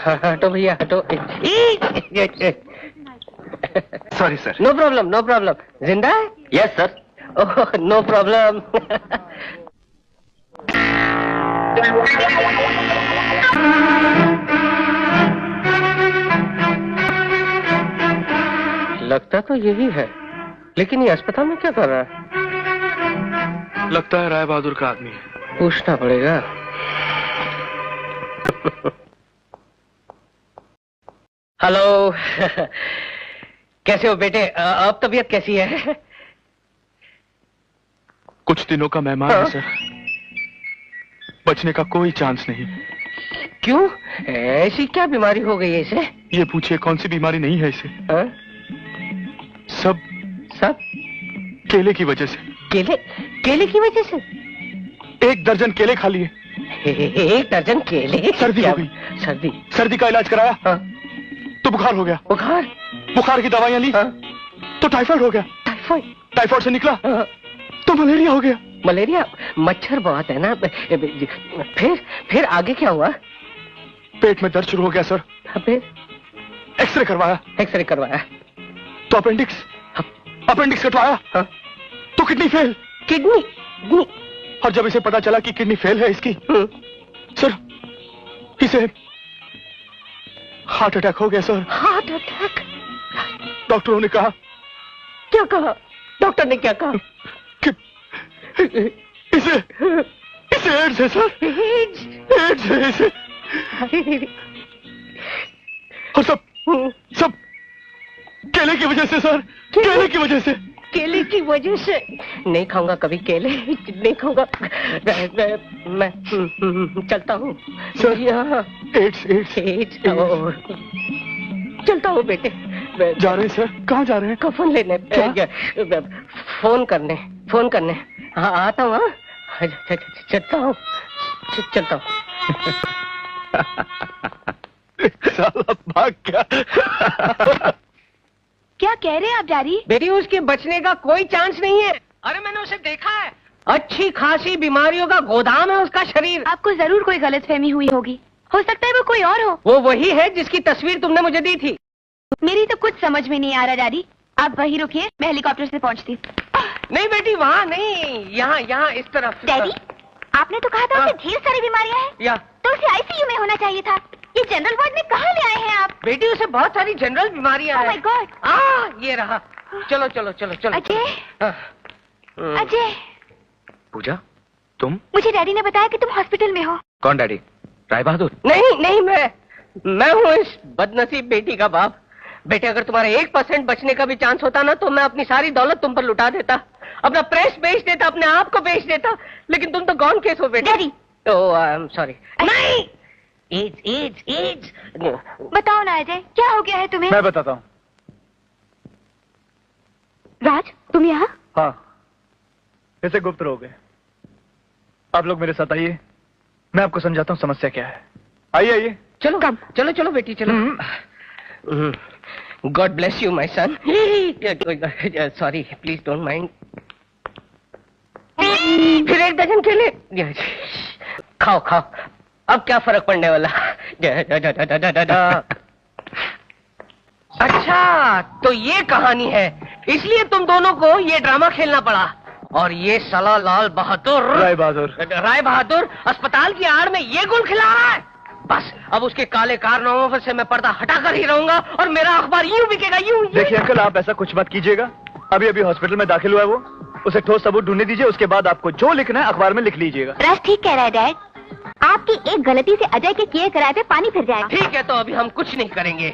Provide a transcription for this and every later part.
हटो भैया हटो। Sorry sir. No problem no problem. जिंदा है? Yes sir. Oh no problem. लगता तो यही है, लेकिन ये अस्पताल में क्या कर रहा है? लगता है राय बहादुर का आदमी है। पूछना पड़ेगा। हेलो। कैसे हो बेटे? अब तबीयत कैसी है? कुछ दिनों का मेहमान है सर, बचने का कोई चांस नहीं। क्यों? ऐसी क्या बीमारी हो गई है इसे? ये पूछिए कौन सी बीमारी नहीं है इसे। सब केले की वजह से। केले की वजह से? 1 दर्जन केले खा लिए। 1 दर्जन केले? सर्दी हो गई। सर्दी का इलाज कराया। हाँ। तो बुखार हो गया। बुखार की दवाइयां ली। हाँ। तो टाइफाइड हो गया। टाइफाइड से निकला। हाँ। तो मलेरिया हो गया। मलेरिया? मच्छर बहुत है ना। फिर आगे क्या हुआ? पेट में दर्द शुरू हो गया सर। फिर एक्सरे करवाया। तो अपेंडिक्स कटवाया। हाँ। तो किडनी फेल। किडनी? और जब इसे पता चला कि किडनी फेल है इसकी, सर इसे हार्ट अटैक हो गया सर। Heart attack? डॉक्टरों ने कहा। क्या कहा? डॉक्टर ने क्या कहा? कि इसे एड्स है सर। एड्स है इसे। और सब केले की वजह से सर। केले की वजह से। केले की वजह से? नहीं खाऊंगा कभी केले, नहीं खाऊंगा मैं। चलता हूँ सर। एड्स। चलता हूँ बेटे। जा रहे हैं सर? कहाँ जा रहे हैं? कफन लेने। फोन करने। हाँ आता हूँ। चलता हूँ। साला भाग गया। क्या कह रहे हैं आप डैडी? बेटी उसके बचने का कोई चांस नहीं है। अरे मैंने उसे देखा है, अच्छी खासी बीमारियों का गोदाम है उसका शरीर। आपको जरूर कोई गलतफहमी हुई होगी, हो सकता है वो कोई और हो। वो वही है जिसकी तस्वीर तुमने मुझे दी थी। मेरी तो कुछ समझ में नहीं आ रहा डैडी, आप वहीं रुकिए, मैं हेलीकॉप्टर से पहुंचती। नहीं बेटी वहाँ नहीं, यहाँ इस तरफ। डैडी आपने तो कहा था उसे ढेर सारी बीमारियां हैं, तो उसे आईसीयू में होना चाहिए था। ये जनरल वार्ड में कहाँ ले आए हैं आप? बेटी उसे बहुत सारी जनरल बीमारियां हैं। Oh my God. ये रहा। चलो। अजय। पूजा तुम? मुझे डैडी ने बताया कि तुम हॉस्पिटल में हो। कौन डैडी? राय बहादुर? नहीं मैं हूँ इस बदनसीब बेटी का बाप। बेटे अगर तुम्हारा 1% बचने का भी चांस होता ना तो मैं अपनी सारी दौलत तुम पर लुटा देता, अपना प्रेस बेच देता, अपने आप को बेच देता, लेकिन तुम तो गॉन केस हो बेटे। Daddy oh I am sorry. नहीं एड्स। बताओ ना अजय, क्या हो गया है तुम्हें? मैं बताता हूँ। राज तुम यहाँ? हाँ, ऐसे गुप्त रहोगे। आप लोग मेरे साथ आइए, मैं आपको समझाता हूँ समस्या क्या है। आइए। चलो बेटी चलो। God bless you my son. Sorry please don't mind. फिर 1 दर्जन केले खाओ। अब क्या फर्क पड़ने वाला? अच्छा तो ये कहानी है, इसलिए तुम दोनों को ये ड्रामा खेलना पड़ा। और ये साला राय बहादुर अस्पताल की आड़ में ये गुल खिला रहा है। बस अब उसके काले कारनामों से मैं पर्दा हटाकर ही रहूंगा और मेरा अखबार यूं बिकेगा यूं। देखिए अंकल, आप ऐसा कुछ मत कीजिएगा। अभी हॉस्पिटल में दाखिल हुआ है वो, उसे ठोस सबूत ढूंढने दीजिए, उसके बाद आपको जो लिखना है अखबार में लिख लीजिएगा। राज ठीक कह रहा है डैड, आपकी एक गलती से अजय के किए कराए पे पानी फिर जाएगा। ठीक है तो अभी हम कुछ नहीं करेंगे।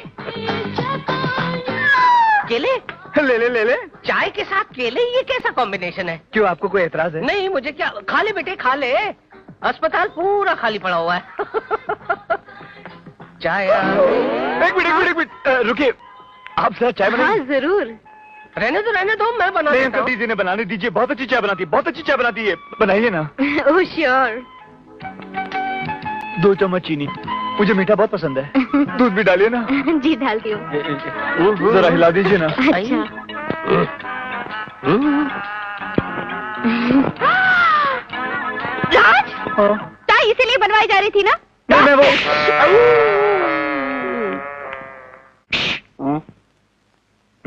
केले ले चाय के साथ केले, ये कैसा कॉम्बिनेशन है? क्यों, आपको कोई एतराज है? नहीं मुझे क्या, खा ले बेटे खा ले, अस्पताल पूरा खाली पड़ा हुआ है। चाय। एक मिनट रुकिए, आप जरा चाय बनाइए। हाँ जरूर। रहने दो मैं बना देता हूँ। दीदी ने बनाने दीजिए, बहुत अच्छी चाय बनाती है, बनाइए ना। Oh sure. 2 चम्मच चीनी, मुझे मीठा बहुत पसंद है। दूध भी डालिए ना। जी डालती हूँ। जरा हिला दीजिए ना। अच्छा। राज, चाय इसीलिए बनवाई जा रही थी ना? नहीं, मैं वो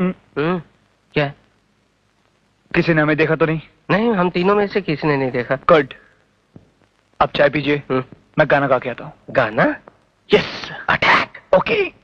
क्या? किसी ने हमें देखा तो नहीं? नहीं, हम तीनों में से किसी ने नहीं देखा। गुड। आप चाय पीजिए, मैं गाना गा के आता हूँ। गाना? यस। अटैक। ओके।